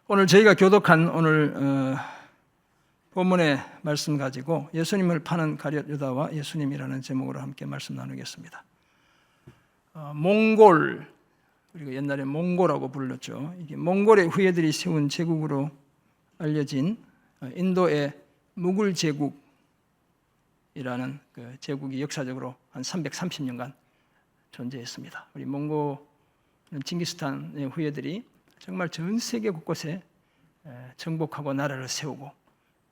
오늘 저희가 교독한 오늘 본문의 말씀 가지고 예수님을 파는 가룟 유다와 예수님이라는 제목으로 함께 말씀 나누겠습니다. 몽골, 그리고 옛날에 몽고라고 불렀죠. 이게 몽골의 후예들이 세운 제국으로 알려진 인도의 무굴 제국이라는 그 제국이 역사적으로 한 330년간 존재했습니다. 우리 몽고는 징기스칸의 후예들이 정말 전 세계 곳곳에 정복하고 나라를 세우고,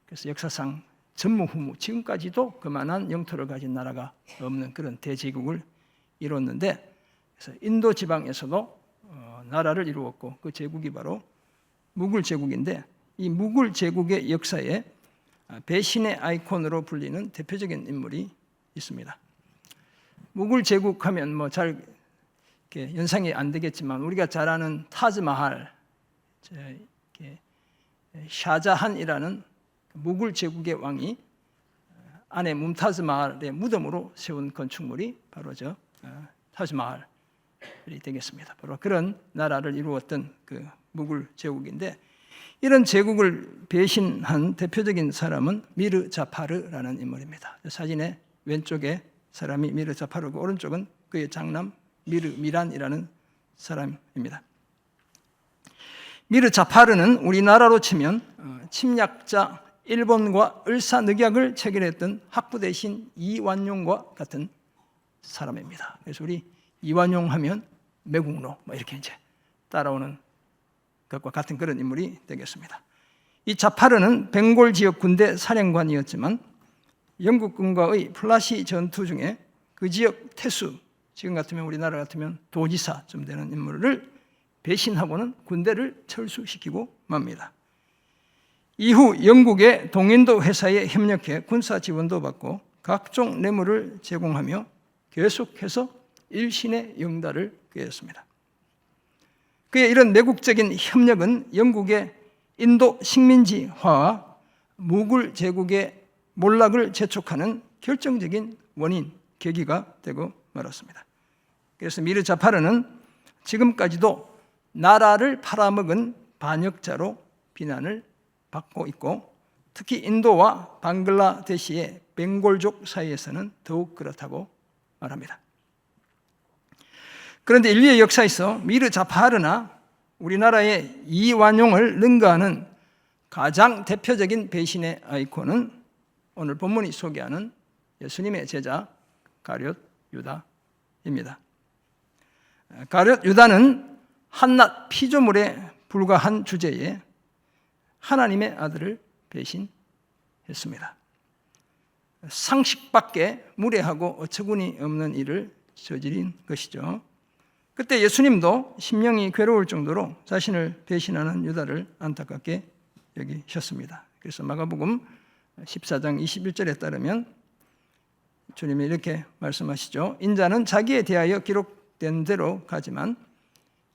그래서 역사상 전무후무 지금까지도 그만한 영토를 가진 나라가 없는 그런 대제국을 이뤘는데, 그래서 인도 지방에서도 나라를 이루었고 그 제국이 바로 무굴 제국인데, 이 무굴 제국의 역사에 배신의 아이콘으로 불리는 대표적인 인물이 있습니다. 무굴 제국하면 뭐 잘 연상이 안 되겠지만 우리가 잘 아는 타즈마할, 샤자한이라는 무굴 제국의 왕이 아내 뭄타즈 마할의 무덤으로 세운 건축물이 바로 저 타즈마할이 되겠습니다. 바로 그런 나라를 이루었던 그 무굴 제국인데, 이런 제국을 배신한 대표적인 사람은 미르 자파르라는 인물입니다. 사진의 왼쪽에 사람이 미르 자파르고 오른쪽은 그의 장남 미르 미란이라는 사람입니다. 미르 자파르는 우리나라로 치면 침략자 일본과 을사늑약을 체결했던 학부 대신 이완용과 같은 사람입니다. 그래서 우리 이완용 하면 매국노 이렇게 이제 따라오는 것과 같은 그런 인물이 되겠습니다. 이 자파르는 벵골 지역 군대 사령관이었지만 영국군과의 플라시 전투 중에 그 지역 태수, 지금 같으면 우리나라 같으면 도지사쯤 되는 인물을 배신하고는 군대를 철수시키고 맙니다. 이후 영국의 동인도 회사에 협력해 군사 지원도 받고 각종 뇌물을 제공하며 계속해서 일신의 영달을 꾀했습니다. 그의 이런 내국적인 협력은 영국의 인도 식민지화와 무굴 제국의 몰락을 재촉하는 결정적인 원인, 계기가 되고 말았습니다. 그래서 미르 자파르는 지금까지도 나라를 팔아먹은 반역자로 비난을 받고 있고, 특히 인도와 방글라데시의 벵골족 사이에서는 더욱 그렇다고 말합니다. 그런데 인류의 역사에서 미르 자파르나 우리나라의 이완용을 능가하는 가장 대표적인 배신의 아이콘은 오늘 본문이 소개하는 예수님의 제자 가룟 유다입니다. 가룟 유다는 한낱 피조물에 불과한 주제에 하나님의 아들을 배신했습니다. 상식밖에 무례하고 어처구니 없는 일을 저지른 것이죠. 그때 예수님도 심령이 괴로울 정도로 자신을 배신하는 유다를 안타깝게 여기셨습니다. 그래서 마가복음 14장 21절에 따르면 주님이 이렇게 말씀하시죠. 인자는 자기에 대하여 기록된 대로 가지만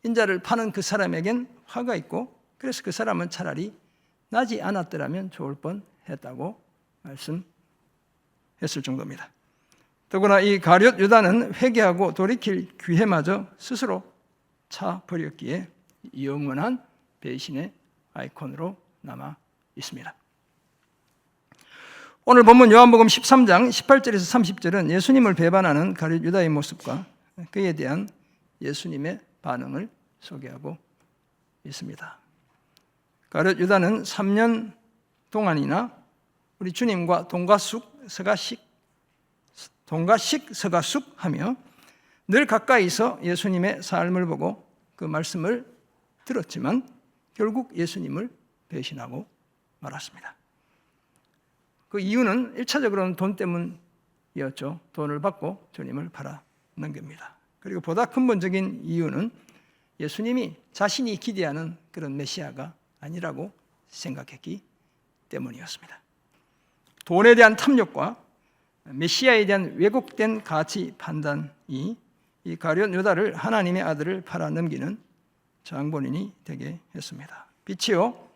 인자를 파는 그 사람에겐 화가 있고, 그래서 그 사람은 차라리 나지 않았더라면 좋을 뻔했다고 말씀했을 정도입니다. 더구나 이 가룟 유다는 회개하고 돌이킬 기회마저 스스로 차버렸기에 영원한 배신의 아이콘으로 남아 있습니다. 오늘 본문 요한복음 13장 18절에서 30절은 예수님을 배반하는 가룟 유다의 모습과 그에 대한 예수님의 반응을 소개하고 있습니다. 가룟 유다는 3년 동안이나 우리 주님과 동가숙 서가숙 하며 늘 가까이서 예수님의 삶을 보고 그 말씀을 들었지만 결국 예수님을 배신하고 말았습니다. 그 이유는 1차적으로는 돈 때문이었죠. 돈을 받고 주님을 팔아넘깁니다. 그리고 보다 근본적인 이유는 예수님이 자신이 기대하는 그런 메시아가 아니라고 생각했기 때문이었습니다. 돈에 대한 탐욕과 메시아에 대한 왜곡된 가치 판단이 이 가룟 유다를 하나님의 아들을 팔아넘기는 장본인이 되게 했습니다. 빛이요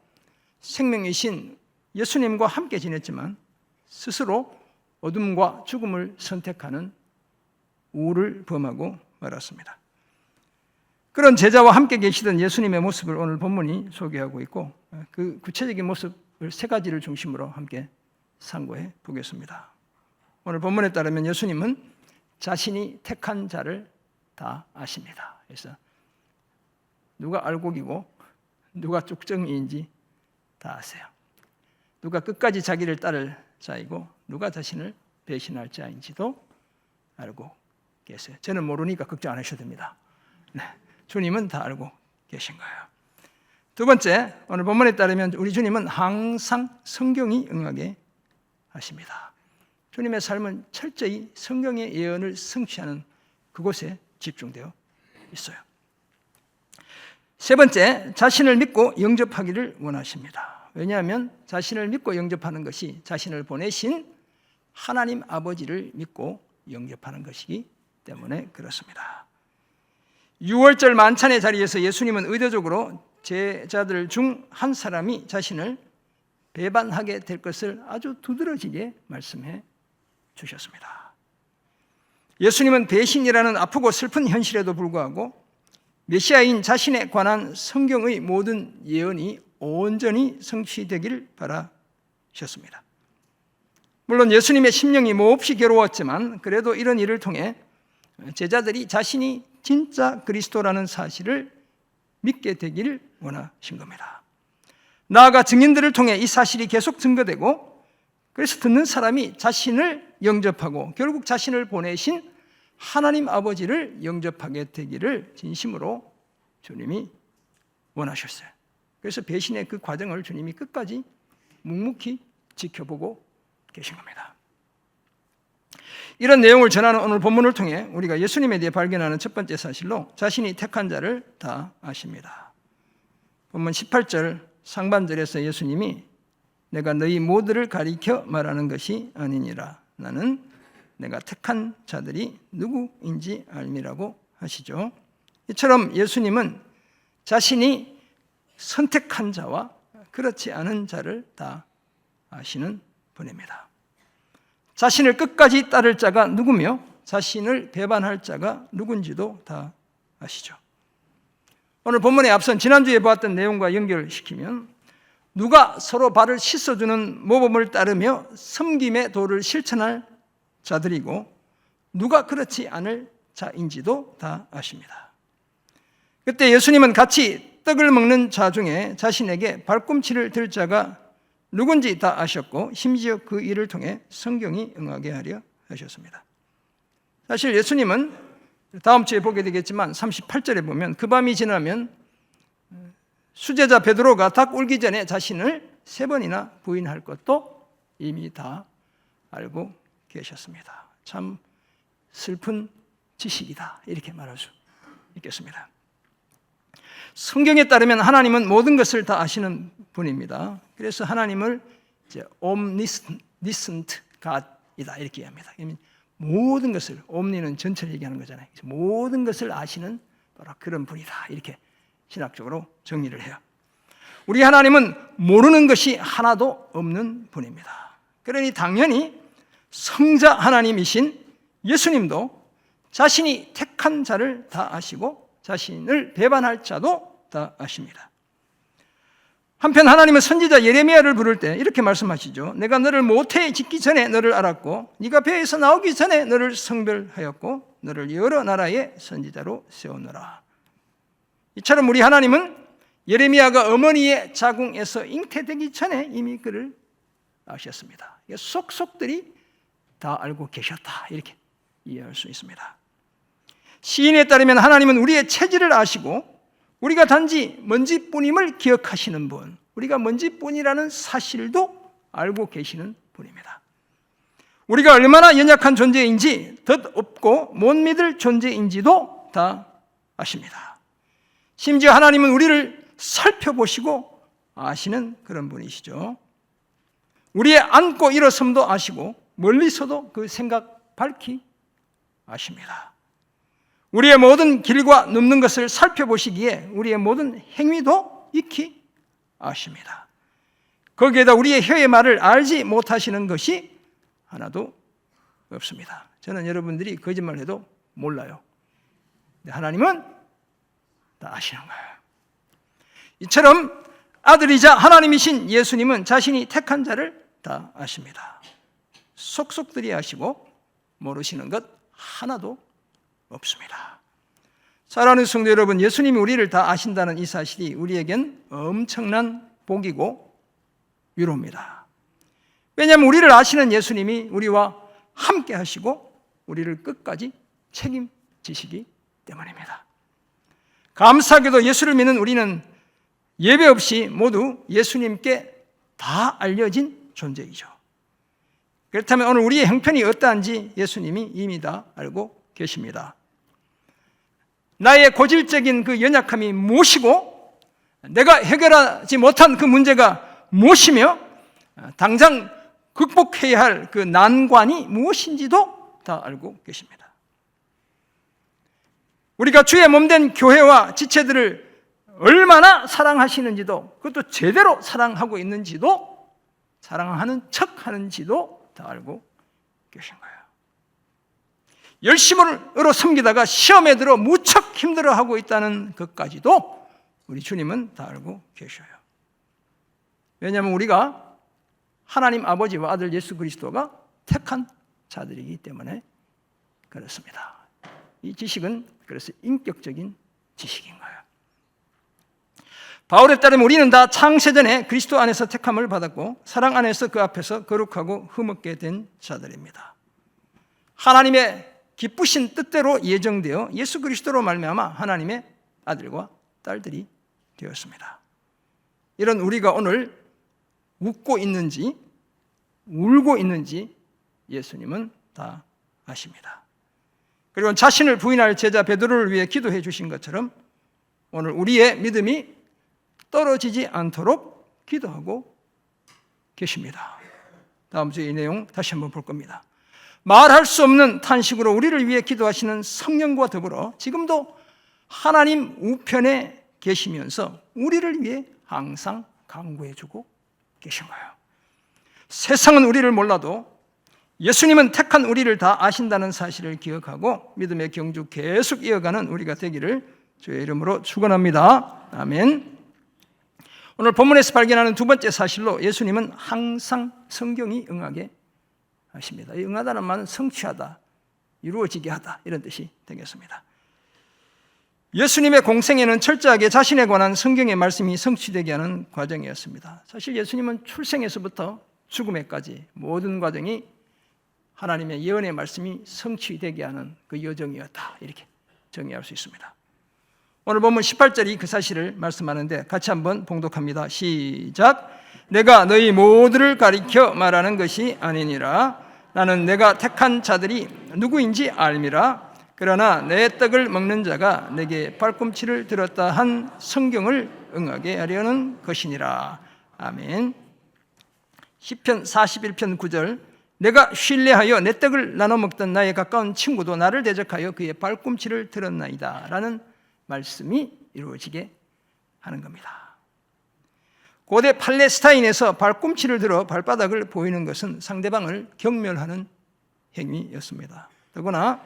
생명이신 예수님과 함께 지냈지만 스스로 어둠과 죽음을 선택하는 우를 범하고 말았습니다. 그런 제자와 함께 계시던 예수님의 모습을 오늘 본문이 소개하고 있고, 그 구체적인 모습을 세 가지를 중심으로 함께 상고해 보겠습니다. 오늘 본문에 따르면 예수님은 자신이 택한 자를 다 아십니다. 그래서 누가 알곡이고 누가 쭉정이인지 다 아세요. 누가 끝까지 자기를 따를 자이고 누가 자신을 배신할 자인지도 알고 계세요. 저는 모르니까 걱정 안 하셔도 됩니다. 네, 주님은 다 알고 계신 거예요. 두 번째, 오늘 본문에 따르면 우리 주님은 항상 성경이 응하게 하십니다. 주님의 삶은 철저히 성경의 예언을 성취하는 그곳에 집중되어 있어요. 세 번째, 자신을 믿고 영접하기를 원하십니다. 왜냐하면 자신을 믿고 영접하는 것이 자신을 보내신 하나님 아버지를 믿고 영접하는 것이기 때문에 그렇습니다. 유월절 만찬의 자리에서 예수님은 의도적으로 제자들 중 한 사람이 자신을 배반하게 될 것을 아주 두드러지게 말씀해 주셨습니다. 예수님은 배신이라는 아프고 슬픈 현실에도 불구하고 메시아인 자신에 관한 성경의 모든 예언이 온전히 성취되기를 바라셨습니다. 물론 예수님의 심령이 몹시 괴로웠지만 그래도 이런 일을 통해 제자들이 자신이 진짜 그리스도라는 사실을 믿게 되기를 원하신 겁니다. 나아가 증인들을 통해 이 사실이 계속 증거되고 그래서 듣는 사람이 자신을 영접하고 결국 자신을 보내신 하나님 아버지를 영접하게 되기를 진심으로 주님이 원하셨어요. 그래서 배신의 그 과정을 주님이 끝까지 묵묵히 지켜보고 계신 겁니다. 이런 내용을 전하는 오늘 본문을 통해 우리가 예수님에 대해 발견하는 첫 번째 사실로 자신이 택한 자를 다 아십니다. 본문 18절 상반절에서 예수님이 내가 너희 모두를 가리켜 말하는 것이 아니니라. 나는 내가 택한 자들이 누구인지 알미라고 하시죠. 이처럼 예수님은 자신이 선택한 자와 그렇지 않은 자를 다 아시는 분입니다. 자신을 끝까지 따를 자가 누구며 자신을 배반할 자가 누군지도 다 아시죠. 오늘 본문에 앞선 지난주에 보았던 내용과 연결시키면 누가 서로 발을 씻어주는 모범을 따르며 섬김의 도를 실천할 자들이고 누가 그렇지 않을 자인지도 다 아십니다. 그때 예수님은 같이 떡을 먹는 자 중에 자신에게 발꿈치를 들 자가 누군지 다 아셨고 심지어 그 일을 통해 성경이 응하게 하려 하셨습니다. 사실 예수님은 다음 주에 보게 되겠지만 38절에 보면 그 밤이 지나면 수제자 베드로가 닭 울기 전에 자신을 3번이나 부인할 것도 이미 다 알고 계셨습니다. 참 슬픈 지식이다 이렇게 말할 수 있겠습니다. 성경에 따르면 하나님은 모든 것을 다 아시는 분입니다. 그래서 하나님을 이제 omniscient God이다 이렇게 얘기합니다. 모든 것을, omni는 전체를 얘기하는 거잖아요. 모든 것을 아시는 바로 그런 분이다 이렇게 신학적으로 정리를 해요. 우리 하나님은 모르는 것이 하나도 없는 분입니다. 그러니 당연히 성자 하나님이신 예수님도 자신이 택한 자를 다 아시고 자신을 배반할 자도 다 아십니다. 한편 하나님은 선지자 예레미야를 부를 때 이렇게 말씀하시죠. 내가 너를 모태에 짓기 전에 너를 알았고 네가 배에서 나오기 전에 너를 성별하였고 너를 여러 나라의 선지자로 세우노라. 이처럼 우리 하나님은 예레미야가 어머니의 자궁에서 잉태되기 전에 이미 그를 아셨습니다. 속속들이 다 알고 계셨다 이렇게 이해할 수 있습니다. 시인에 따르면 하나님은 우리의 체질을 아시고 우리가 단지 먼지뿐임을 기억하시는 분, 우리가 먼지뿐이라는 사실도 알고 계시는 분입니다. 우리가 얼마나 연약한 존재인지 덧없고 못 믿을 존재인지도 다 아십니다. 심지어 하나님은 우리를 살펴보시고 아시는 그런 분이시죠. 우리의 앉고 일어섬도 아시고 멀리서도 그 생각 밝히 아십니다. 우리의 모든 길과 눕는 것을 살펴보시기에 우리의 모든 행위도 익히 아십니다. 거기에다 우리의 혀의 말을 알지 못하시는 것이 하나도 없습니다. 저는 여러분들이 거짓말해도 몰라요. 하나님은 다 아시는 거예요. 이처럼 아들이자 하나님이신 예수님은 자신이 택한 자를 다 아십니다. 속속들이 아시고 모르시는 것 하나도 없습니다. 사랑하는 성도 여러분, 예수님이 우리를 다 아신다는 이 사실이 우리에겐 엄청난 복이고 위로입니다. 왜냐하면 우리를 아시는 예수님이 우리와 함께 하시고 우리를 끝까지 책임지시기 때문입니다. 감사하게도 예수를 믿는 우리는 예배 없이 모두 예수님께 다 알려진 존재이죠. 그렇다면 오늘 우리의 형편이 어떠한지 예수님이 이미 다 알고 계십니다. 나의 고질적인 그 연약함이 무엇이고 내가 해결하지 못한 그 문제가 무엇이며 당장 극복해야 할 그 난관이 무엇인지도 다 알고 계십니다. 우리가 주의 몸된 교회와 지체들을 얼마나 사랑하시는지도, 그것도 제대로 사랑하고 있는지도, 사랑하는 척 하는지도 다 알고 계신 거예요. 열심으로 섬기다가 시험에 들어 무척 힘들어하고 있다는 것까지도 우리 주님은 다 알고 계셔요. 왜냐하면 우리가 하나님 아버지와 아들 예수 그리스도가 택한 자들이기 때문에 그렇습니다. 이 지식은 그래서 인격적인 지식인 거예요. 바울에 따르면 우리는 다 창세전에 그리스도 안에서 택함을 받았고 사랑 안에서 그 앞에서 거룩하고 흠없게 된 자들입니다. 하나님의 기쁘신 뜻대로 예정되어 예수 그리스도로 말미암아 하나님의 아들과 딸들이 되었습니다. 이런 우리가 오늘 웃고 있는지 울고 있는지 예수님은 다 아십니다. 그리고 자신을 부인할 제자 베드로를 위해 기도해 주신 것처럼 오늘 우리의 믿음이 떨어지지 않도록 기도하고 계십니다. 다음 주에 이 내용 다시 한번 볼 겁니다. 말할 수 없는 탄식으로 우리를 위해 기도하시는 성령과 더불어 지금도 하나님 우편에 계시면서 우리를 위해 항상 간구해주고 계신 거예요. 세상은 우리를 몰라도 예수님은 택한 우리를 다 아신다는 사실을 기억하고 믿음의 경주 계속 이어가는 우리가 되기를 주의 이름으로 축원합니다. 아멘. 오늘 본문에서 발견하는 두 번째 사실로 예수님은 항상 성경이 응하게 하십니다. 이 응하다는 말은 성취하다, 이루어지게 하다 이런 뜻이 되겠습니다. 예수님의 공생애는 철저하게 자신에 관한 성경의 말씀이 성취되게 하는 과정이었습니다. 사실 예수님은 출생에서부터 죽음에까지 모든 과정이 하나님의 예언의 말씀이 성취되게 하는 그 여정이었다, 이렇게 정의할 수 있습니다. 오늘 본문 18절이 그 사실을 말씀하는데 같이 한번 봉독합니다. 시작. 내가 너희 모두를 가리켜 말하는 것이 아니니라. 나는 내가 택한 자들이 누구인지 알미라. 그러나 내 떡을 먹는 자가 내게 발꿈치를 들었다 한 성경을 응하게 하려는 것이니라. 아멘. 시편 41편 9절. 내가 신뢰하여 내 떡을 나눠 먹던 나의 가까운 친구도 나를 대적하여 그의 발꿈치를 들었나이다 라는 말씀이 이루어지게 하는 겁니다. 고대 팔레스타인에서 발꿈치를 들어 발바닥을 보이는 것은 상대방을 경멸하는 행위였습니다. 더구나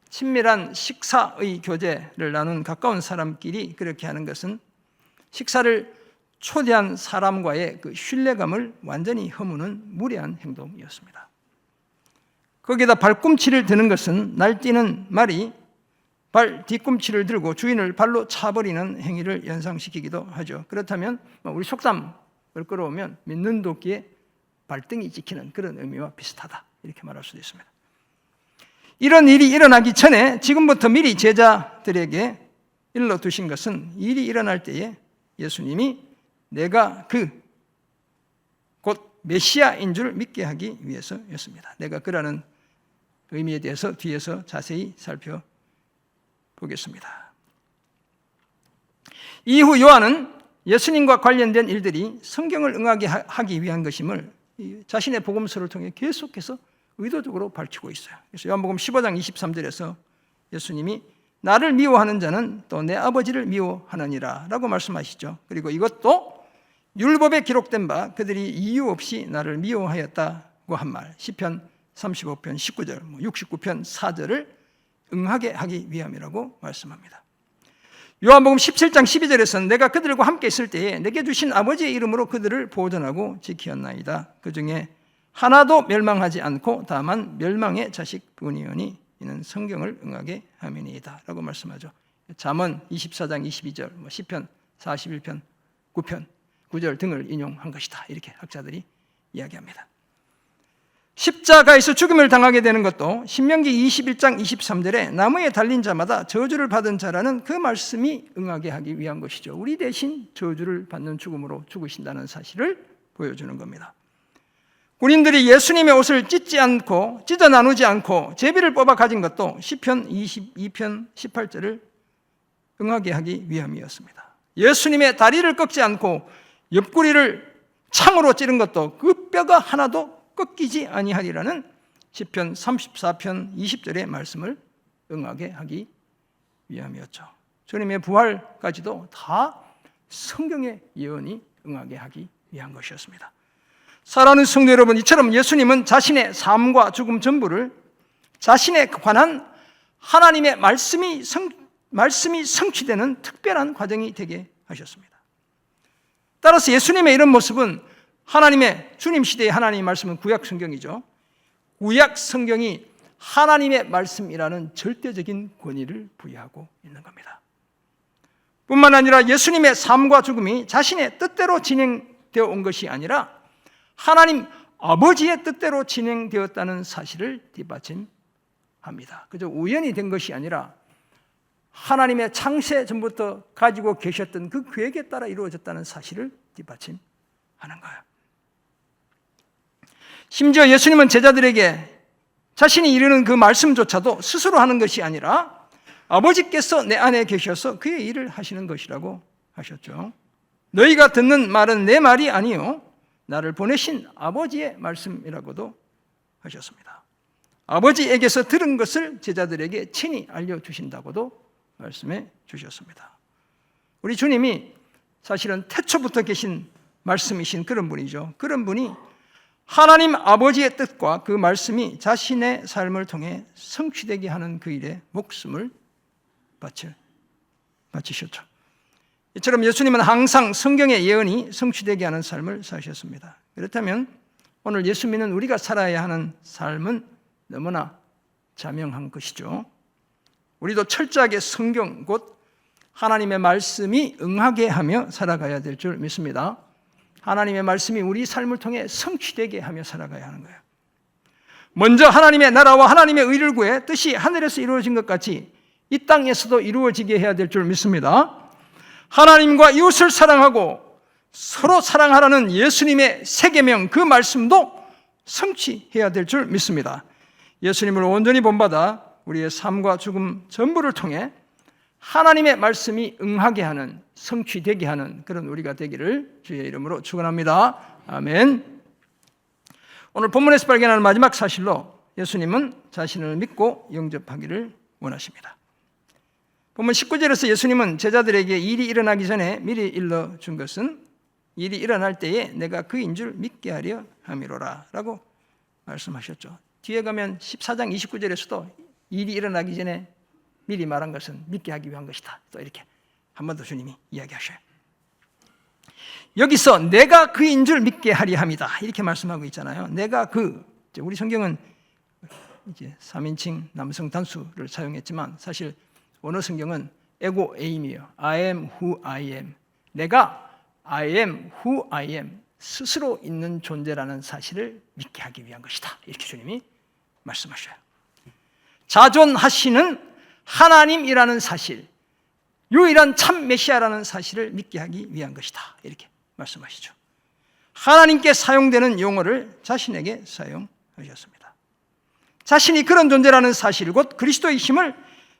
친밀한 식사의 교제를 나눈 가까운 사람끼리 그렇게 하는 것은 식사를 초대한 사람과의 그 신뢰감을 완전히 허무는 무례한 행동이었습니다. 거기에다 발꿈치를 드는 것은 날뛰는 말이 발 뒤꿈치를 들고 주인을 발로 차버리는 행위를 연상시키기도 하죠. 그렇다면 우리 속담을 끌어오면 믿는 도끼에 발등이 찍히는 그런 의미와 비슷하다, 이렇게 말할 수도 있습니다. 이런 일이 일어나기 전에 지금부터 미리 제자들에게 일러두신 것은 일이 일어날 때에 예수님이 내가 곧 메시아인 줄 믿게 하기 위해서였습니다. 내가 그라는 의미에 대해서 뒤에서 자세히 살펴보겠습니다. 이후 요한은 예수님과 관련된 일들이 성경을 응하게 하기 위한 것임을 자신의 복음서를 통해 계속해서 의도적으로 밝히고 있어요. 그래서 요한복음 15장 23절에서 예수님이 나를 미워하는 자는 또 내 아버지를 미워하느니라 라고 말씀하시죠. 그리고 이것도 율법에 기록된 바 그들이 이유 없이 나를 미워하였다고 한 말, 시편 35편 19절, 69편 4절을 응하게 하기 위함이라고 말씀합니다. 요한복음 17장 12절에서는 내가 그들과 함께 있을 때에 내게 주신 아버지의 이름으로 그들을 보존하고 지키었나이다. 그 중에 하나도 멸망하지 않고 다만 멸망의 자식뿐이오니 이는 성경을 응하게 함이니이다 라고 말씀하죠. 잠언 24장 22절, 시편 41편 9편 9절 등을 인용한 것이다. 이렇게 학자들이 이야기합니다. 십자가에서 죽음을 당하게 되는 것도 신명기 21장 23절에 나무에 달린 자마다 저주를 받은 자라는 그 말씀이 응하게 하기 위한 것이죠. 우리 대신 저주를 받는 죽음으로 죽으신다는 사실을 보여주는 겁니다. 군인들이 예수님의 옷을 찢어 나누지 않고 제비를 뽑아 가진 것도 시편 22편 18절을 응하게 하기 위함이었습니다. 예수님의 다리를 꺾지 않고 옆구리를 창으로 찌른 것도 그 뼈가 하나도 꺾이지 아니하리라는 시편 34편 20절의 말씀을 응하게 하기 위함이었죠. 주님의 부활까지도 다 성경의 예언이 응하게 하기 위한 것이었습니다. 사랑하는 성도 여러분, 이처럼 예수님은 자신의 삶과 죽음 전부를 자신에 관한 하나님의 말씀이 성취되는 특별한 과정이 되게 하셨습니다. 따라서 예수님의 이런 모습은 하나님의 주님 시대의 하나님의 말씀은 구약 성경이죠. 구약 성경이 하나님의 말씀이라는 절대적인 권위를 부여하고 있는 겁니다. 뿐만 아니라 예수님의 삶과 죽음이 자신의 뜻대로 진행되어 온 것이 아니라 하나님 아버지의 뜻대로 진행되었다는 사실을 뒷받침합니다. 그저 우연이 된 것이 아니라 하나님의 창세 전부터 가지고 계셨던 그 계획에 따라 이루어졌다는 사실을 뒷받침하는 거예요. 심지어 예수님은 제자들에게 자신이 이르는 그 말씀조차도 스스로 하는 것이 아니라 아버지께서 내 안에 계셔서 그의 일을 하시는 것이라고 하셨죠. 너희가 듣는 말은 내 말이 아니요 나를 보내신 아버지의 말씀이라고도 하셨습니다. 아버지에게서 들은 것을 제자들에게 친히 알려주신다고도 말씀해 주셨습니다. 우리 주님이 사실은 태초부터 계신 말씀이신 그런 분이죠. 그런 분이 하나님 아버지의 뜻과 그 말씀이 자신의 삶을 통해 성취되게 하는 그 일에 목숨을 바치셨죠. 이처럼 예수님은 항상 성경의 예언이 성취되게 하는 삶을 사셨습니다. 그렇다면 오늘 예수 믿는 우리가 살아야 하는 삶은 너무나 자명한 것이죠. 우리도 철저하게 성경 곧 하나님의 말씀이 응하게 하며 살아가야 될 줄 믿습니다. 하나님의 말씀이 우리 삶을 통해 성취되게 하며 살아가야 하는 거예요. 먼저 하나님의 나라와 하나님의 의를 구해 뜻이 하늘에서 이루어진 것 같이 이 땅에서도 이루어지게 해야 될 줄 믿습니다. 하나님과 이웃을 사랑하고 서로 사랑하라는 예수님의 세계명 그 말씀도 성취해야 될 줄 믿습니다. 예수님을 온전히 본받아 우리의 삶과 죽음 전부를 통해 하나님의 말씀이 응하게 하는 성취되게 하는 그런 우리가 되기를 주의 이름으로 축원합니다. 아멘. 오늘 본문에서 발견하는 마지막 사실로 예수님은 자신을 믿고 영접하기를 원하십니다. 본문 19절에서 예수님은 제자들에게 일이 일어나기 전에 미리 일러준 것은 일이 일어날 때에 내가 그인 줄 믿게 하려 함이로라 라고 말씀하셨죠. 뒤에 가면 14장 29절에서도 일이 일어나기 전에 미리 말한 것은 믿게 하기 위한 것이다. 또 이렇게 한 번 더 주님이 이야기하셔요. 여기서 내가 그인 줄 믿게 하려 함이다. 이렇게 말씀하고 있잖아요. 내가 우리 성경은 이제 3인칭 남성 단수를 사용했지만 사실 원어 성경은 에고 에임이에요. I am who I am. 내가 I am who I am. 스스로 있는 존재라는 사실을 믿게 하기 위한 것이다. 이렇게 주님이 말씀하셔요. 자존하시는 하나님이라는 사실, 유일한 참 메시아라는 사실을 믿게 하기 위한 것이다. 이렇게 말씀하시죠. 하나님께 사용되는 용어를 자신에게 사용하셨습니다. 자신이 그런 존재라는 사실, 곧 그리스도의 힘을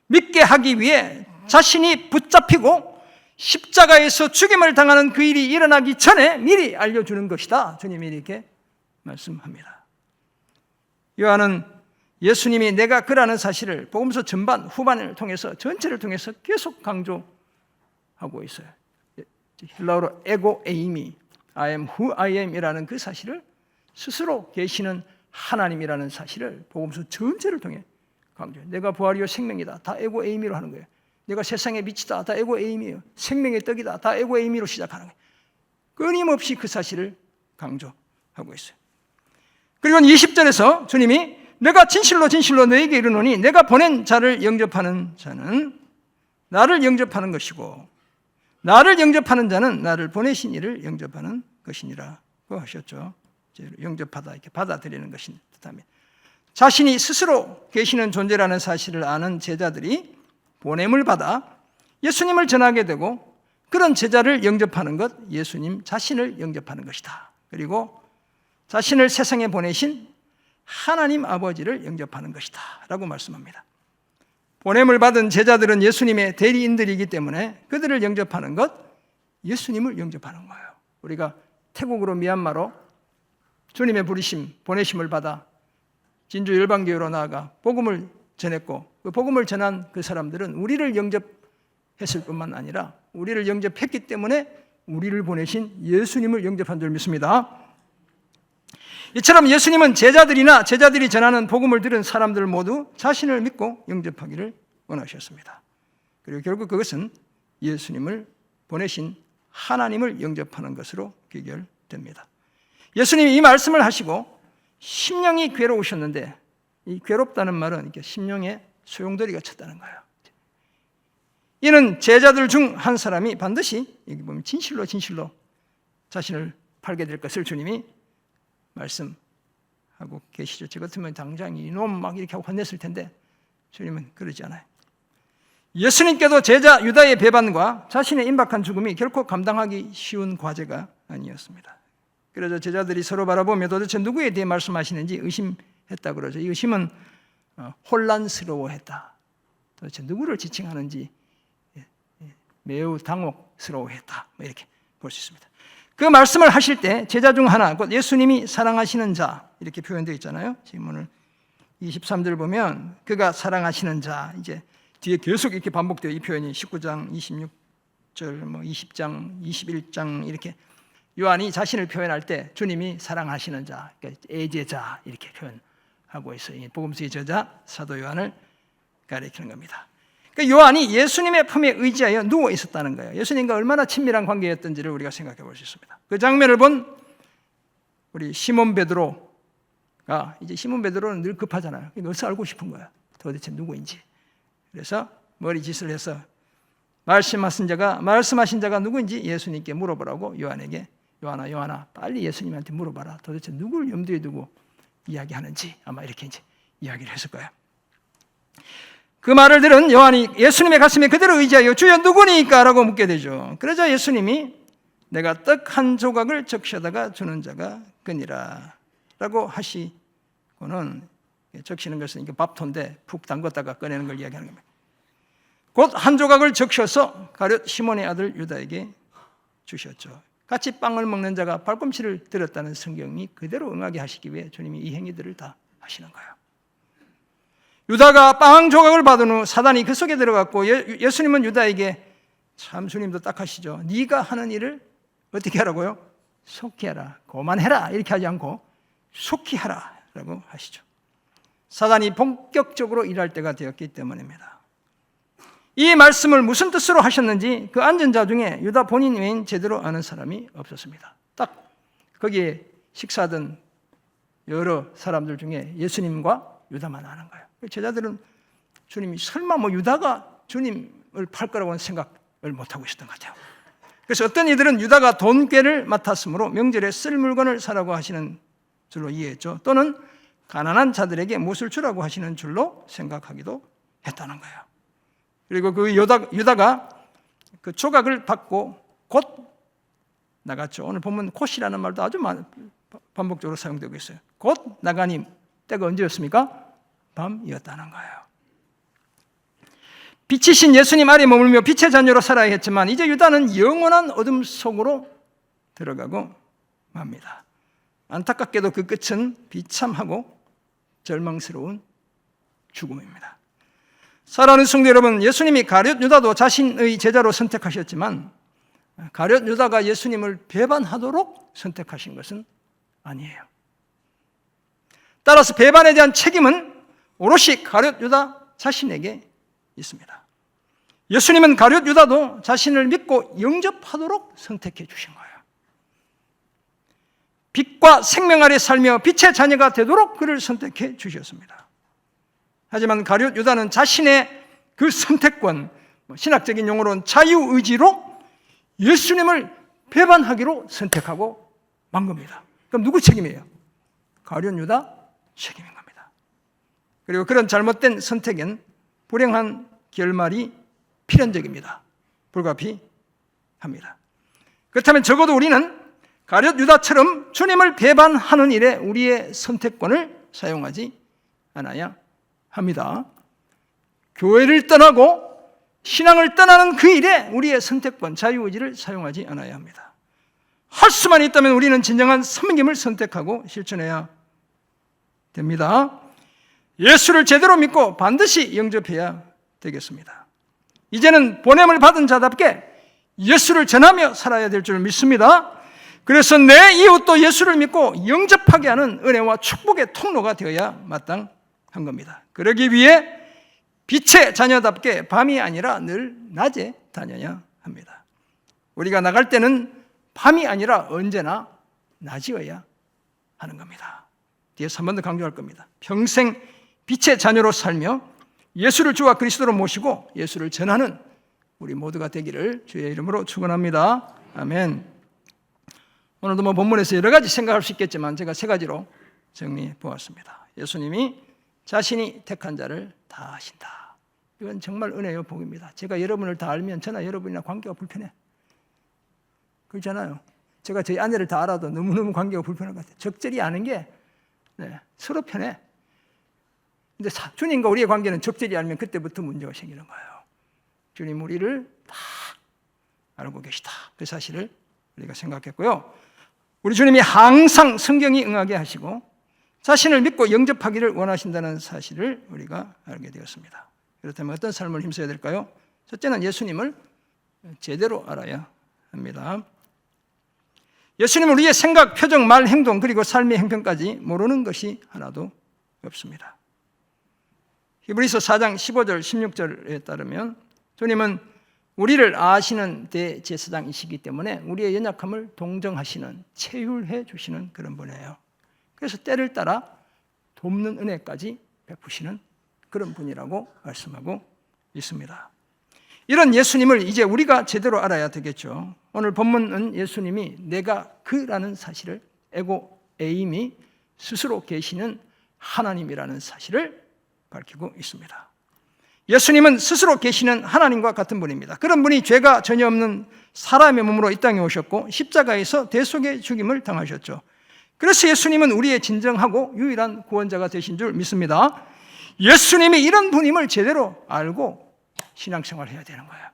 믿게 하기 위해 자신이 붙잡히고 십자가에서 죽임을 당하는 그 일이 일어나기 전에 미리 알려주는 것이다. 주님이 이렇게 말씀합니다. 요한은 예수님이 내가 그라는 사실을 복음서 전반, 후반을 통해서 전체를 통해서 계속 강조하고 있어요. 헬라어로 에고 에이미, I am who I am 이라는 그 사실을 스스로 계시는 하나님이라는 사실을 복음서 전체를 통해 강조해요. 내가 부활이요 생명이다. 다 에고 에이미로 하는 거예요. 내가 세상의 빛이다. 다 에고 에이미예요. 생명의 떡이다. 다 에고 에이미로 시작하는 거예요. 끊임없이 그 사실을 강조하고 있어요. 그리고 20절에서 주님이 내가 진실로 진실로 너에게 이르노니 내가 보낸 자를 영접하는 자는 나를 영접하는 것이고 나를 영접하는 자는 나를 보내신 이를 영접하는 것이니라고 하셨죠. 영접하다 이렇게 받아들이는 것인 뜻합니다. 자신이 스스로 계시는 존재라는 사실을 아는 제자들이 보냄을 받아 예수님을 전하게 되고 그런 제자를 영접하는 것, 예수님 자신을 영접하는 것이다. 그리고 자신을 세상에 보내신 하나님 아버지를 영접하는 것이다 라고 말씀합니다. 보냄을 받은 제자들은 예수님의 대리인들이기 때문에 그들을 영접하는 것, 예수님을 영접하는 거예요. 우리가 태국으로 미얀마로 주님의 부르심, 보내심을 받아 진주 열방교회로 나아가 복음을 전했고 그 복음을 전한 그 사람들은 우리를 영접했을 뿐만 아니라 우리를 영접했기 때문에 우리를 보내신 예수님을 영접한 줄 믿습니다. 이처럼 예수님은 제자들이나 제자들이 전하는 복음을 들은 사람들 모두 자신을 믿고 영접하기를 원하셨습니다. 그리고 결국 그것은 예수님을 보내신 하나님을 영접하는 것으로 귀결됩니다. 예수님이 이 말씀을 하시고 심령이 괴로우셨는데 이 괴롭다는 말은 이렇게 심령에 소용돌이가 쳤다는 거예요. 이는 제자들 중 한 사람이 반드시 여기 보면 진실로 진실로 자신을 팔게 될 것을 주님이 말씀하고 계시죠. 저 같으면 당장 이놈 막 이렇게 하고 혼냈을 텐데 주님은 그러지 않아요. 예수님께도 제자 유다의 배반과 자신의 임박한 죽음이 결코 감당하기 쉬운 과제가 아니었습니다. 그래서 제자들이 서로 바라보며 도대체 누구에 대해 말씀하시는지 의심했다 그러죠. 이 의심은 혼란스러워했다. 도대체 누구를 지칭하는지 매우 당혹스러워했다. 이렇게 볼 수 있습니다. 그 말씀을 하실 때 제자 중 하나, 곧 예수님이 사랑하시는 자 이렇게 표현되어 있잖아요. 지금 오늘 23절 보면 그가 사랑하시는 자, 이제 뒤에 계속 이렇게 반복돼요. 이 표현이 19장, 26절, 20장, 21장 이렇게 요한이 자신을 표현할 때 주님이 사랑하시는 자, 그러니까 애제자 이렇게 표현하고 있어요. 복음서의 저자 사도 요한을 가리키는 겁니다. 그러니까 요한이 예수님의 품에 의지하여 누워 있었다는 거예요. 예수님과 얼마나 친밀한 관계였던지를 우리가 생각해 볼 수 있습니다. 그 장면을 본 우리 시몬 베드로가 이제 시몬 베드로는 늘 급하잖아요. 어서 알고 싶은 거야. 도대체 누구인지. 그래서 머리짓을 해서 말씀하신 자가 누구인지 예수님께 물어보라고 요한에게 요한아 빨리 예수님한테 물어봐라. 도대체 누구를 염두에 두고 이야기하는지 아마 이렇게 이제 이야기를 했을 거예요. 그 말을 들은 요한이 예수님의 가슴에 그대로 의지하여 주여 누구니까? 라고 묻게 되죠. 그러자 예수님이 내가 떡 한 조각을 적셔다가 주는 자가 그니라 라고 하시고는 적시는 것은 밥통인데 푹 담궜다가 꺼내는 걸 이야기하는 겁니다. 곧 한 조각을 적셔서 가룟 시몬의 아들 유다에게 주셨죠. 같이 빵을 먹는 자가 발꿈치를 들었다는 성경이 그대로 응하게 하시기 위해 주님이 이 행위들을 다 하시는 거예요. 유다가 빵 조각을 받은 후 사단이 그 속에 들어갔고 예수님은 유다에게 참 주님도 딱하시죠. 네가 하는 일을 어떻게 하라고요? 속히 하라. 고만해라. 이렇게 하지 않고 속히 하라 라고 하시죠. 사단이 본격적으로 일할 때가 되었기 때문입니다. 이 말씀을 무슨 뜻으로 하셨는지 그 앉은 자 중에 유다 본인 외엔 제대로 아는 사람이 없었습니다. 딱 거기에 식사하던 여러 사람들 중에 예수님과 유다만 아는 거예요. 제자들은 주님이 설마 유다가 주님을 팔 거라고는 생각을 못하고 있었던 것 같아요. 그래서 어떤 이들은 유다가 돈꾀를 맡았으므로 명절에 쓸 물건을 사라고 하시는 줄로 이해했죠. 또는 가난한 자들에게 무엇을 주라고 하시는 줄로 생각하기도 했다는 거예요. 그리고 그 유다가 그 조각을 받고 곧 나갔죠. 오늘 보면 곧이라는 말도 아주 반복적으로 사용되고 있어요. 곧 나가니 때가 언제였습니까? 밤이었다는 거예요. 빛이신 예수님 아래 머물며 빛의 자녀로 살아야 했지만 이제 유다는 영원한 어둠 속으로 들어가고 맙니다. 안타깝게도 그 끝은 비참하고 절망스러운 죽음입니다. 사랑하는 성도 여러분, 예수님이 가룟 유다도 자신의 제자로 선택하셨지만 가룟 유다가 예수님을 배반하도록 선택하신 것은 아니에요. 따라서 배반에 대한 책임은 오롯이 가룟 유다 자신에게 있습니다. 예수님은 가룟 유다도 자신을 믿고 영접하도록 선택해 주신 거예요. 빛과 생명 아래 살며 빛의 자녀가 되도록 그를 선택해 주셨습니다. 하지만 가룟 유다는 자신의 그 선택권, 신학적인 용어로는 자유의지로 예수님을 배반하기로 선택하고 만 겁니다. 그럼 누구 책임이에요? 가룟 유다 책임인 겁니다. 그리고 그런 잘못된 선택엔 불행한 결말이 필연적입니다. 불가피합니다. 그렇다면 적어도 우리는 가룟 유다처럼 주님을 배반하는 일에 우리의 선택권을 사용하지 않아야 합니다. 교회를 떠나고 신앙을 떠나는 그 일에 우리의 선택권, 자유의지를 사용하지 않아야 합니다. 할 수만 있다면 우리는 진정한 섬김을 선택하고 실천해야 됩니다. 예수를 제대로 믿고 반드시 영접해야 되겠습니다. 이제는 보냄을 받은 자답게 예수를 전하며 살아야 될 줄 믿습니다. 그래서 내 이웃도 예수를 믿고 영접하게 하는 은혜와 축복의 통로가 되어야 마땅한 겁니다. 그러기 위해 빛의 자녀답게 밤이 아니라 늘 낮에 다녀야 합니다. 우리가 나갈 때는 밤이 아니라 언제나 낮이어야 하는 겁니다. 뒤에서 한 번 더 강조할 겁니다. 평생 빛의 자녀로 살며 예수를 주와 그리스도로 모시고 예수를 전하는 우리 모두가 되기를 주의 이름으로 축원합니다. 아멘. 오늘도 본문에서 여러 가지 생각할 수 있겠지만 제가 세 가지로 정리해 보았습니다. 예수님이 자신이 택한 자를 다 아신다. 이건 정말 은혜요 복입니다. 제가 여러분을 다 알면 저나 여러분이나 관계가 불편해. 그렇잖아요. 제가 저희 아내를 다 알아도 너무너무 관계가 불편할 것 같아요. 적절히 아는 게 서로 편해. 근데 주님과 우리의 관계는 적절히 알면 그때부터 문제가 생기는 거예요. 주님 우리를 다 알고 계시다. 그 사실을 우리가 생각했고요. 우리 주님이 항상 성경이 응하게 하시고 자신을 믿고 영접하기를 원하신다는 사실을 우리가 알게 되었습니다. 그렇다면 어떤 삶을 힘써야 될까요? 첫째는 예수님을 제대로 알아야 합니다. 예수님은 우리의 생각, 표정, 말, 행동 그리고 삶의 형편까지 모르는 것이 하나도 없습니다. 히브리서 4장 15절 16절에 따르면 주님은 우리를 아시는 대제사장이시기 때문에 우리의 연약함을 동정하시는, 체휼해 주시는 그런 분이에요. 그래서 때를 따라 돕는 은혜까지 베푸시는 그런 분이라고 말씀하고 있습니다. 이런 예수님을 이제 우리가 제대로 알아야 되겠죠. 오늘 본문은 예수님이 내가 그라는 사실을 에고 에임이 스스로 계시는 하나님이라는 사실을 밝히고 있습니다. 예수님은 스스로 계시는 하나님과 같은 분입니다. 그런 분이 죄가 전혀 없는 사람의 몸으로 이 땅에 오셨고 십자가에서 대속의 죽임을 당하셨죠. 그래서 예수님은 우리의 진정하고 유일한 구원자가 되신 줄 믿습니다. 예수님이 이런 분임을 제대로 알고 신앙생활을 해야 되는 거예요.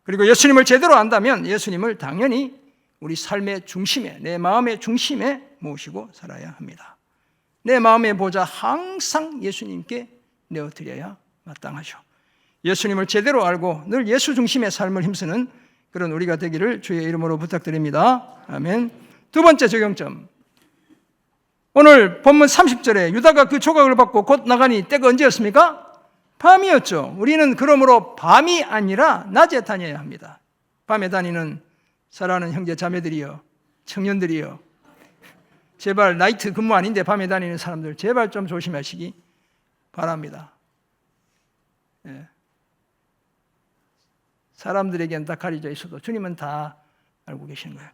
그리고 예수님을 제대로 안다면 예수님을 당연히 우리 삶의 중심에, 내 마음의 중심에 모시고 살아야 합니다. 내 마음의 보좌 항상 예수님께 내어드려야 마땅하죠. 예수님을 제대로 알고 늘 예수 중심의 삶을 힘쓰는 그런 우리가 되기를 주의 이름으로 부탁드립니다. 아멘. 두 번째 적용점. 오늘 본문 30절에 유다가 그 조각을 받고 곧 나가니 때가 언제였습니까? 밤이었죠. 우리는 그러므로 밤이 아니라 낮에 다녀야 합니다. 밤에 다니는 사랑하는 형제 자매들이여, 청년들이여, 제발 나이트 근무 아닌데 밤에 다니는 사람들 제발 좀 조심하시기 바랍니다. 사람들에게는 다 가려져 있어도 주님은 다 알고 계시는 거예요.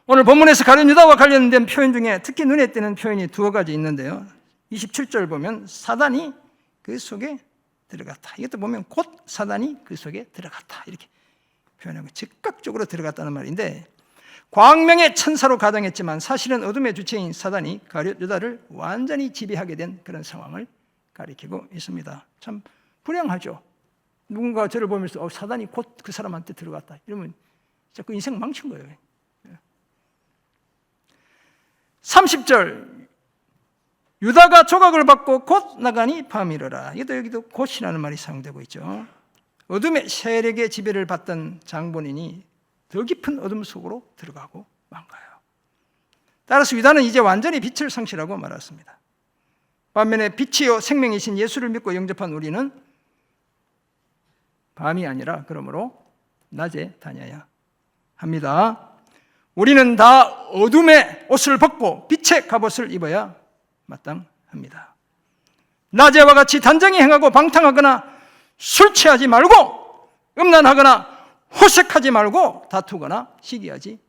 오늘 본문에서 가룟 유다와 관련된 표현 중에 특히 눈에 띄는 표현이 두어 가지 있는데요. 27절 보면 사단이 그 속에 들어갔다. 이것도 보면 곧 사단이 그 속에 들어갔다. 이렇게 표현하고 즉각적으로 들어갔다는 말인데 광명의 천사로 가장했지만 사실은 어둠의 주체인 사단이 가룟 유다를 완전히 지배하게 된 그런 상황을 가리키고 있습니다. 참 불행하죠. 누군가 저를 보면서 사단이 곧 그 사람한테 들어갔다. 이러면 진짜 그 인생 망친 거예요. 30절 유다가 조각을 받고 곧 나가니 밤이러라. 여기도 곧이라는 말이 사용되고 있죠. 어둠의 세력의 지배를 받던 장본인이 더 깊은 어둠 속으로 들어가고 만 거예요. 따라서 유다는 이제 완전히 빛을 상실하고 말았습니다. 반면에 빛이요 생명이신 예수를 믿고 영접한 우리는 밤이 아니라 그러므로 낮에 다녀야 합니다. 우리는 다 어둠의 옷을 벗고 빛의 갑옷을 입어야 마땅합니다. 낮에와 같이 단정히 행하고 방탕하거나 술 취하지 말고 음란하거나 호색하지 말고 다투거나 시기하지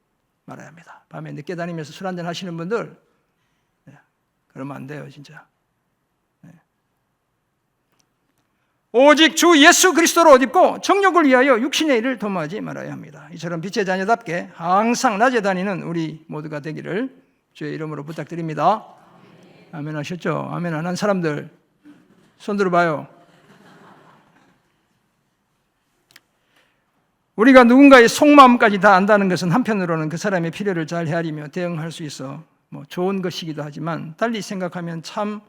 말아야 합니다. 밤에 늦게 다니면서 술 한잔 하시는 분들 그러면 안 돼요, 진짜. 오직 주 예수 그리스도를 옷 입고 정욕을 위하여 육신의 일을 도모하지 말아야 합니다. 이처럼 빛의 자녀답게 항상 낮에 다니는 우리 모두가 되기를 주의 이름으로 부탁드립니다. 아멘 하셨죠? 아멘 안 한 사람들 손 들어봐요. 우리가 누군가의 속마음까지 다 안다는 것은 한편으로는 그 사람의 필요를 잘 헤아리며 대응할 수 있어 좋은 것이기도 하지만 달리 생각하면 참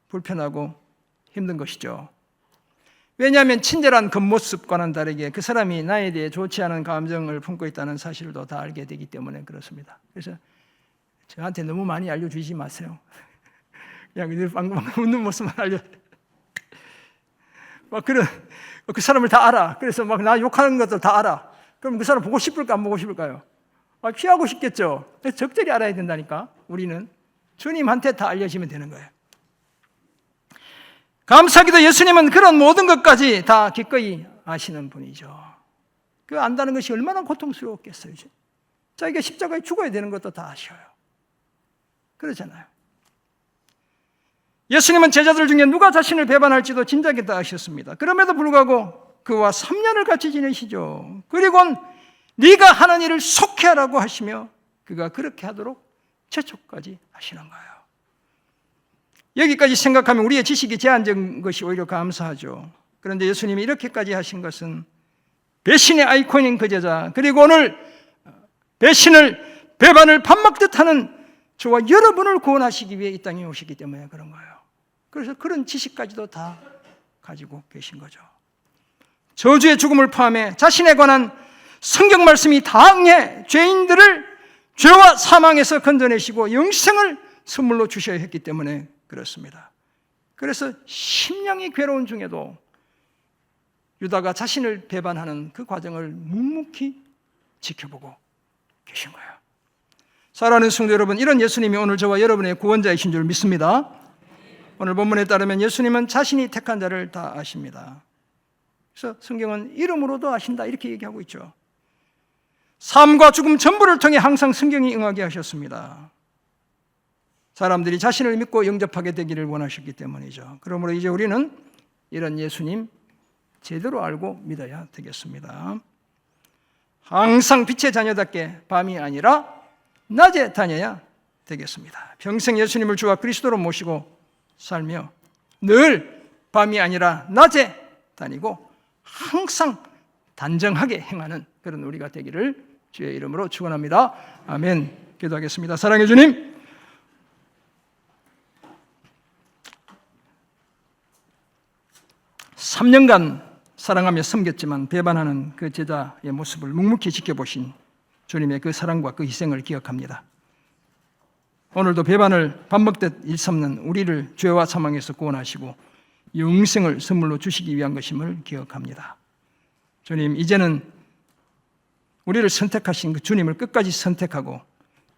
불편하고 힘든 것이죠. 왜냐하면 친절한 겉모습과는 다르게 그 사람이 나에 대해 좋지 않은 감정을 품고 있다는 사실도 다 알게 되기 때문에 그렇습니다. 그래서 저한테 너무 많이 알려주지 마세요. 그냥 늘 방금 웃는 모습만 그 사람을 다 알아. 그래서 막 나 욕하는 것도 다 알아. 그럼 그 사람 보고 싶을까 안 보고 싶을까요? 피하고 싶겠죠. 적절히 알아야 된다니까. 우리는 주님한테 다 알려지면 되는 거예요. 감사하게도 예수님은 그런 모든 것까지 다 기꺼이 아시는 분이죠. 그 안다는 것이 얼마나 고통스러웠겠어요. 자기가 십자가에 죽어야 되는 것도 다 아셔요. 그러잖아요. 예수님은 제자들 중에 누가 자신을 배반할지도 진작에 다 아셨습니다. 그럼에도 불구하고 그와 3년을 같이 지내시죠. 그리고는 네가 하는 일을 속히하라고 하시며 그가 그렇게 하도록 재촉까지 하시는 거예요. 여기까지 생각하면 우리의 지식이 제한적인 것이 오히려 감사하죠. 그런데 예수님이 이렇게까지 하신 것은 배신의 아이콘인 그 제자, 그리고 오늘 배반을 밥 먹듯 하는 저와 여러분을 구원하시기 위해 이 땅에 오시기 때문에 그런 거예요. 그래서 그런 지식까지도 다 가지고 계신 거죠. 저주의 죽음을 포함해 자신에 관한 성경 말씀이 다응해 죄인들을 죄와 사망에서 건져내시고 영생을 선물로 주셔야 했기 때문에 그렇습니다. 그래서 심령이 괴로운 중에도 유다가 자신을 배반하는 그 과정을 묵묵히 지켜보고 계신 거예요. 사랑하는 성도 여러분, 이런 예수님이 오늘 저와 여러분의 구원자이신 줄 믿습니다. 오늘 본문에 따르면 예수님은 자신이 택한 자를 다 아십니다. 그래서 성경은 이름으로도 아신다 이렇게 얘기하고 있죠. 삶과 죽음 전부를 통해 항상 성경이 응하게 하셨습니다. 사람들이 자신을 믿고 영접하게 되기를 원하셨기 때문이죠. 그러므로 이제 우리는 이런 예수님 제대로 알고 믿어야 되겠습니다. 항상 빛의 자녀답게 밤이 아니라 낮에 다녀야 되겠습니다. 평생 예수님을 주와 그리스도로 모시고 살며 늘 밤이 아니라 낮에 다니고 항상 단정하게 행하는 그런 우리가 되기를 주의 이름으로 축원합니다. 아멘. 기도하겠습니다. 사랑해 주님, (3년간) 사랑하며 섬겼지만 배반하는 그 제자의 모습을 묵묵히 지켜보신 주님의 그 사랑과 그 희생을 기억합니다. 오늘도 배반을 밥 먹듯 일삼는 우리를 죄와 사망에서 구원하시고 영생을 선물로 주시기 위한 것임을 기억합니다. 주님, 이제는 우리를 선택하신 그 주님을 끝까지 선택하고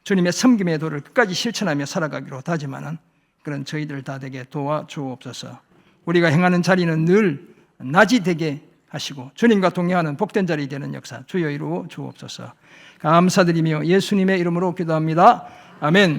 주님의 섬김의 도를 끝까지 실천하며 살아가기로 다짐하는 그런 저희들 다 되게 도와주옵소서. 우리가 행하는 자리는 늘 낮이 되게 하시고 주님과 동행하는 복된 자리 되는 역사 주여 이루어 주옵소서. 감사드리며 예수님의 이름으로 기도합니다. 아멘.